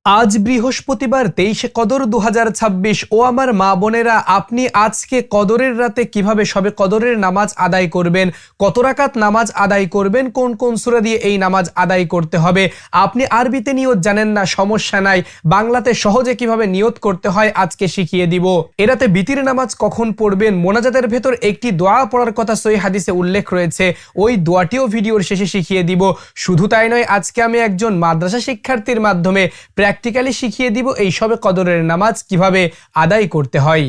আজ বৃহস্পতিবার 23 কদর 2026। ও আমার মা বোনেরা, আপনি আজকে কদরের রাতে কিভাবে সবে কদরের নামাজ আদায় করবেন, কত রাকাত নামাজ আদায় করবেন, কোন কোন সূরা দিয়ে এই নামাজ আদায় করতে হবে। আপনি আরবিতে নিয়ত জানেন না, সমস্যা নাই, বাংলাতে সহজে কিভাবে নিয়ত করতে হয় আজকে শিখিয়ে দিব। এরাতে বিতির নামাজ কখন পড়বেন, মোনাজাতের ভেতর একটি দোয়া পড়ার কথা সহিহ হাদিসে উল্লেখ রয়েছে, ওই দোয়াটিও ভিডিওর শেষে শিখিয়ে দিব। শুধু তাই নয়, আজকে আমি একজন মাদ্রাসা শিক্ষার্থীর মাধ্যমে প্র্যাকটিক্যালি শিখিয়ে দিব এই সবে কদরের নামাজ কিভাবে আদায় করতে হয়।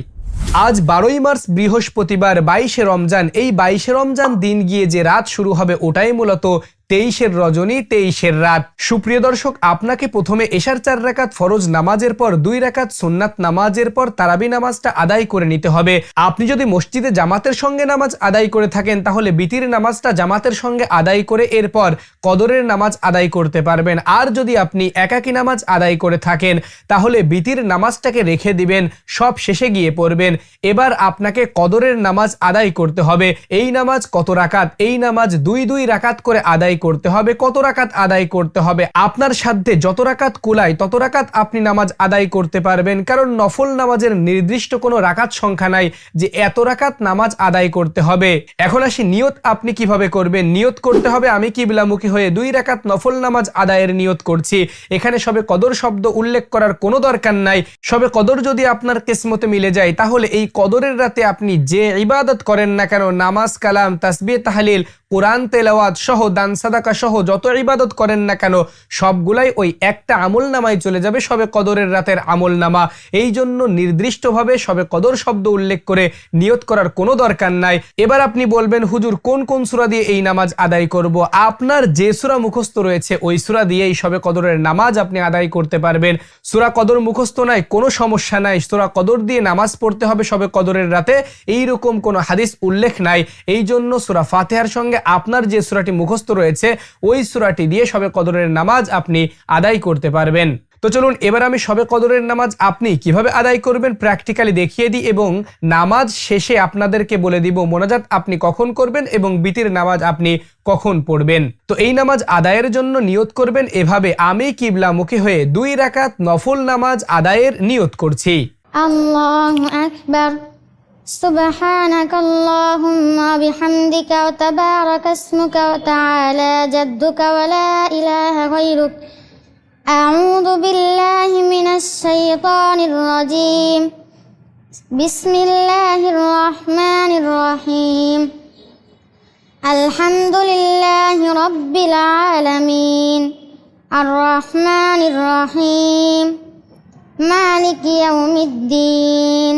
আজ 12ই মার্চ বৃহস্পতিবার, 22শে রমজান। এই 22শে রমজান দিন গিয়ে যে রাত শুরু হবে ওটাই মূলত 23-এর রজনী, 23-এর রাত। সুপ্রিয় দর্শক, আপনাকে প্রথমে এশার 4 রাকাত ফরজ নামাজের পর 2 রাকাত সুন্নাত নামাজের পর তারাবি নামাজটা আদায় করে নিতে হবে। আপনি যদি মসজিদে জামাতের সঙ্গে নামাজ আদায় করে থাকেন তাহলে বিতির নামাজটা জামাতের সঙ্গে আদায় করে এরপর কদরের নামাজ আদায় করতে পারবেন। আর যদি আপনি একাকী নামাজ আদায় করে থাকেন তাহলে বিতির নামাজটাকে রেখে দিবেন, সব শেষে গিয়ে পড়বেন। এবার আপনাকে কদরের নামাজ আদায় করতে হবে। এই নামাজ কত রাকাত? এই নামাজ 2 রাকাত করে আদায় করতে হবে। কত রাকাত আদায় করতে হবে? আপনার সাধ্যে যত রাকাত কুলায় তত রাকাত আপনি নামাজ আদায় করতে পারবেন, কারণ নফল নামাজের নির্দিষ্ট কোনো রাকাত সংখ্যা নাই যে এত রাকাত নামাজ আদায় করতে হবে। এখন আসি নিয়ত আপনি কিভাবে করবেন। নিয়ত করতে হবে, আমি কিবলামুখী হয়ে 2 রাকাত নফল নামাজ আদায়ের নিয়ত করছি। এখানে সবে কদর শব্দ উল্লেখ করার কোনো দরকার নাই। সবে কদর যদি আপনার কিসমতে মিলে যায় তাহলে এই কদরের রাতে আপনি যে ইবাদত করেন না কেন, নামাজ, কালাম, তাসবিহ, তাহলিল, কোরআন তেলাওয়াত সহ, দান সাদাকা সহ যত ইবাদত করেন না কেন সবগুলাই ওই একটা আমল নামায় চলে যাবে, সবে কদরের রাতের আমল নামা। এই জন্য নির্দিষ্টভাবে সবে কদর শব্দ উল্লেখ করে নিয়ত করার কোনো দরকার নাই। এবার আপনি বলবেন, হুজুর কোন কোন সূরা দিয়ে এই নামাজ আদায় করব? আপনার যে সূরা মুখস্থ রয়েছে ওই সূরা দিয়েই সবে কদরের নামাজ আপনি আদায় করতে পারবেন। সূরা কদর মুখস্থ নাই, কোনো সমস্যা নাই, সূরা কদর দিয়ে নামাজ পড়তে হবে সবে কদরের রাতে, এইরকম কোনো হাদিস উল্লেখ নাই। এই জন্য সূরা ফাতিহার সঙ্গে আপনার যে সূরাটি মুখস্থ রয়েছে ওই সূরাটি দিয়ে সবে কদরের নামাজ আপনি আদায় করতে পারবেন। তো চলুন এবার আমি সবে কদরের নামাজ আপনি কিভাবে আদায় করবেন প্র্যাকটিক্যালি দেখিয়ে দিই, এবং নামাজ শেষে আপনাদেরকে বলে দিব মোনাজাত আপনি কখন করবেন এবং বিতির নামাজ আপনি কখন পড়বেন। তো এই নামাজ আদায়ের জন্য নিয়ত করবেন এভাবে, আমি কিবলামুখী হয়ে 2 রাকাত নফল নামাজ আদায়ের নিয়ত করছি। আল্লাহু আকবার। سبحانك اللهم وبحمدك وتبارك اسمك وتعالى جدك ولا إله غيرك. أعوذ بالله من الشيطان الرجيم. بسم الله الرحمن الرحيم. الحمد لله رب العالمين الرحمن الرحيم مالك يوم الدين.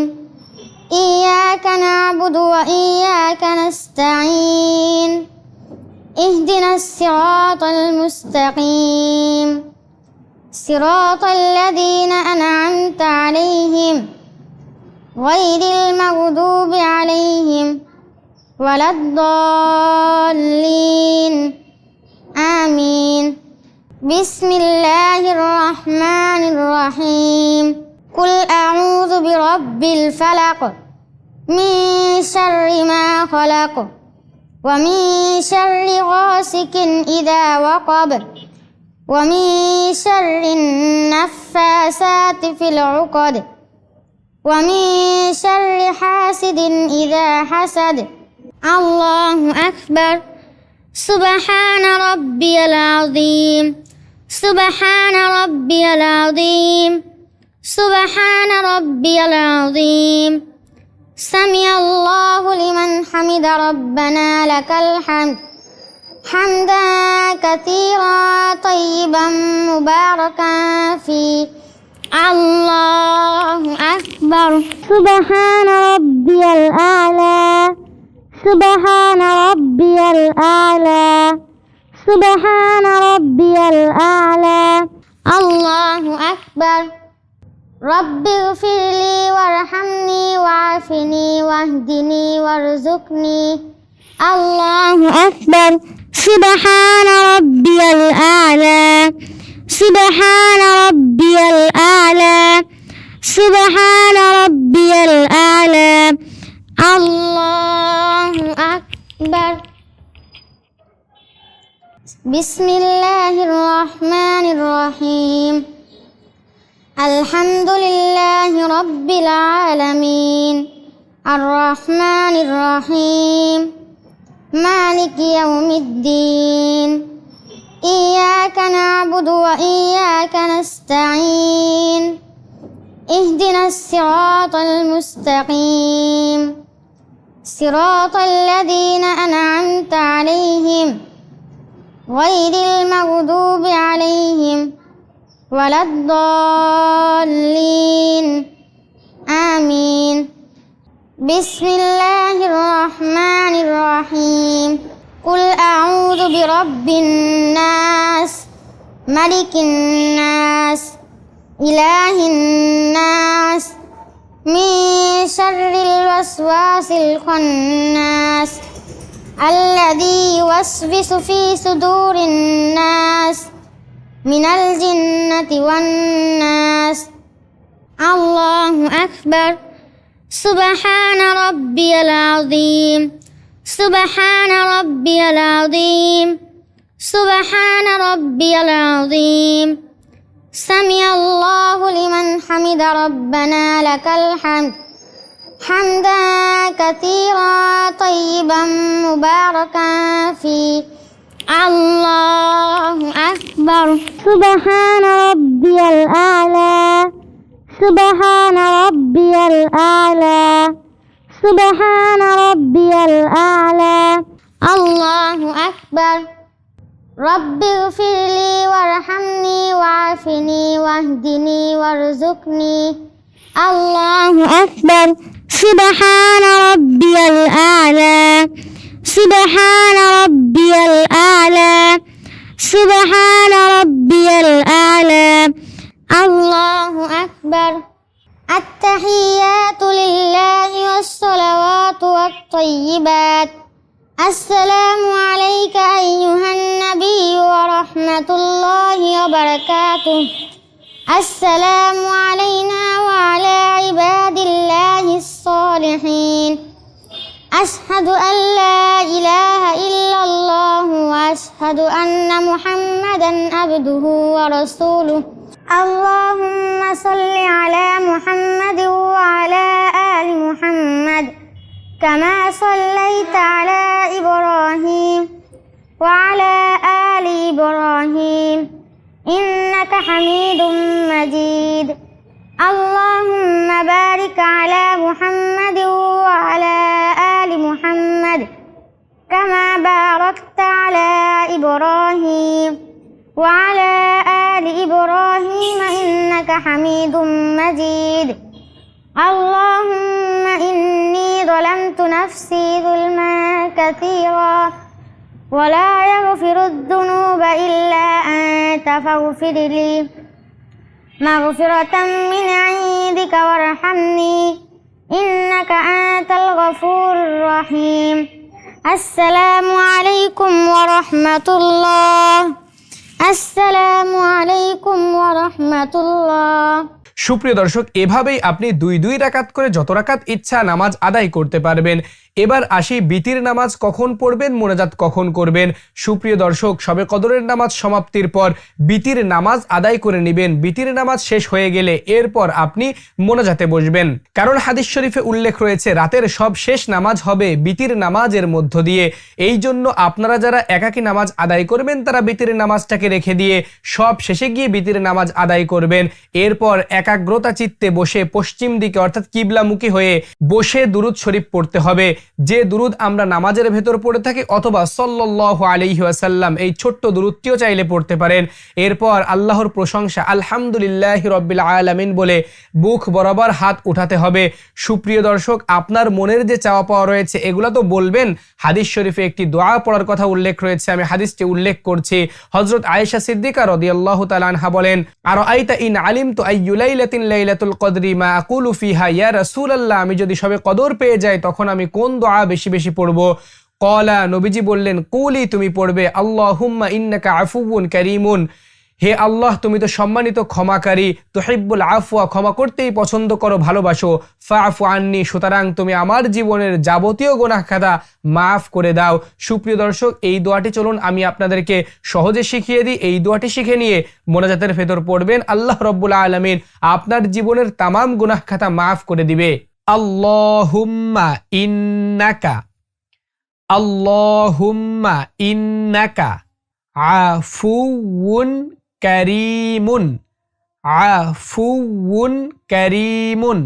إياك نعبد وإياك نستعين. اهدنا الصراط المستقيم صراط الذين أنعمت عليهم غير المغضوب عليهم ولا الضالين آمين. بسم الله الرحمن الرحيم. قل أعوذ برب الفلق من شر ما خلق ومن شر غاسق إذا وقب ومن شر النفاثات في العقد ومن شر حاسد إذا حسد. الله أكبر. سبحان ربي العظيم. سبحان ربي العظيم. سبحان ربي العظيم. سمع الله لمن حمد ربنا لك الحمد حمدا كثيرا طيبا مباركا فيه. الله أكبر. سبحان ربي الأعلى. سبحان ربي الأعلى. سبحان ربي الأعلى. الله أكبر. رب اغفر لي وارحمني وعافني واهدني وارزقني. الله أكبر. سبحان ربي الأعلى. سبحان ربي الأعلى. سبحان ربي الأعلى. الله أكبر. بسم الله الرحمن الرحيم. الحمد لله رب العالمين الرحمن الرحيم مالك يوم الدين إياك نعبد وإياك نستعين اهدنا الصراط المستقيم صراط الذين أنعمت عليهم غير المغضوب عليهم ولا الضالين آمين بسم الله الرحمن الرحيم قل أعوذ برب الناس ملك الناس إله الناس من شر الوسواس الخناس الذي يوسوس في صدور الناس من الجنة والناس الله أكبر سبحان ربي العظيم سبحان ربي العظيم سبحان ربي العظيم سمع الله لمن حمد ربنا لك الحمد حمدا كثيرا طيبا مباركا فيه الله أكبر سبحان ربي الأعلى سبحان ربي الأعلى سبحان ربي الأعلى الله أكبر رب اغفر لي وارحمني وعافني واهدني وارزقني الله أكبر سبحان ربي الأعلى سبحان ربي الأعلى سبحان ربي الأعلى الله أكبر التحيات لله والصلوات والطيبات السلام عليك أيها النبي ورحمة الله وبركاته السلام علينا وعلى عباد الله الصالحين أشهد أن لا إله إلا الله وأشهد أن محمدا عبده ورسوله اللهم صل على محمد وعلى آل محمد كما صليت على إبراهيم وعلى آل إبراهيم إنك حميد مجيد اللهم بارك على محمد وعلى آل محمد كما باركت على إبراهيم وعلى آل إبراهيم إنك حميد مجيد اللهم إني ظلمت نفسي ظلما كثيرا ولا يغفر الذنوب إلا أنت فاغفر لي مغفرة من عندك وارحمني إنك أنت الغفور الرحيم السلام عليكم ورحمة الله السلام عليكم ورحمة الله সুপ্রিয় দর্শক, এভাবেই আপনি দুই রাকাত করে যত রাকাত ইচ্ছা নামাজ আদায় করতে পারবেন। এবার আসি বিতির নামাজ কখন পড়বেন, মোনাজাত কখন করবেন। সুপ্রিয় দর্শক, শবে কদরের নামাজ সমাপ্তির পর বিতির নামাজ আদায় করে নেবেন। বিতির নামাজ শেষ হয়ে গেলে এরপর আপনি মোনাজাতে বসবেন, কারণ হাদিস শরীফে উল্লেখ রয়েছে রাতের সব শেষ নামাজ হবে বিতির নামাজের মধ্য দিয়ে। এই জন্য আপনারা যারা একাকী নামাজ আদায় করবেন তারা বিতির নামাজটাকে রেখে দিয়ে সব শেষে গিয়ে বিতির নামাজ আদায় করবেন। এরপর একাগ্রতা চিত্তে বসে পশ্চিম দিকে অর্থাৎ কিবলামুখী হয়ে বসে দুরুদ শরীফ পড়তে হবে, যে দুরুদ আমরা নামাজের ভেতর পড়ে থাকি, অথবা সাল্লাল্লাহু আলাইহি ওয়াসাল্লাম এই ছোট্ট দুরুদটিও চাইলে পড়তে পারেন। এরপর আল্লাহর প্রশংসা আলহামদুলিল্লাহি রাব্বিল আলামিন বলে বুক বরাবর হাত উঠাতে হবে। সুপ্রিয় দর্শক, আপনার মনের যে চাওয়া পাওয়া রয়েছে এগুলো তো বলবেন। হাদিস শরীফে একটি দোয়া পড়ার কথা উল্লেখ রয়েছে, আমি হাদিসটি উল্লেখ করছি। হযরত আয়েশা সিদ্দিকা রাদিয়াল্লাহু তাআলা আনহা বলেন, আরাআইতা ইন আলিমতু আইয়ু লাইলাতিন লাইলাতুল কদরি মা আকুলু ফিহা ইয়া রাসূলুল্লাহ, আমি যদি সবে কদর পেয়ে যাই তখন আমি কোন দোয়া বেশি বেশি পড়ব? ক্বালা, নবীজি বললেন, কুলি, তুমি পড়বে আল্লাহুম্মা ইন্নাকা আফুউন কারীমুন, হে আল্লাহ, তুমি তো সম্মানিত ক্ষমাকারী, তুহিব্বুল আফওয়া, ক্ষমা করতেই পছন্দ করো, ভালোবাসো। ফাআফু আন্নি, সুতরাং তুমি আমার জীবনের যাবতীয় গুনাহ খাতা মাফ করে দাও। সুপ্রিয় দর্শক, এই দোয়াটি চলুন আমি আপনাদেরকে সহজে শিখিয়ে দিই। এই দোয়াটি শিখে নিয়ে মোনাজাতের ভেতর পড়বেন, আল্লাহ রাব্বুল আলামিন আপনার জীবনের তামাম গুনাহ খাতা মাফ করে দিবে। আল্লাহুম্মা ইন্নাকা, আল্লাহুম্মা ইন্নাকা আফুউন কারীমুন, আফুউন কারীমুন,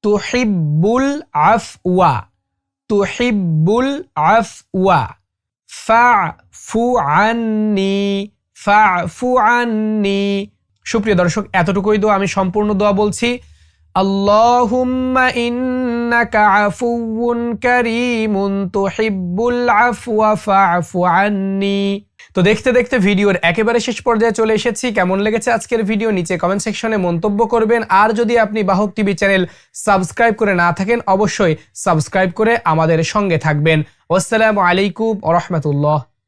তুহিব্বুল আফওয়া, তুহিব্বুল আফওয়া, ফা'ফু আন্নি, ফা'ফু আন্নি। সুপ্রিয় দর্শক, এতটুকুই দোয়া, আমি সম্পূর্ণ দোয়া বলছি। আল্লাহুম্মা ইন্নাকা আফুউন কারীমুন তুহিব্বুল আফওয়া ফা'ফু আন্নি। তো দেখতে দেখতে ভিডিওর একেবারে শেষ পর্যায়ে চলে এসেছি। কেমন লেগেছে আজকের ভিডিও নিচে কমেন্ট সেকশনে মন্তব্য করবেন। আর যদি আপনি বাহক টিভি চ্যানেল সাবস্ক্রাইব করে না থাকেন, অবশ্যই সাবস্ক্রাইব করে আমাদের সঙ্গে থাকবেন। আসসালামু আলাইকুম ওয়া রাহমাতুল্লাহ।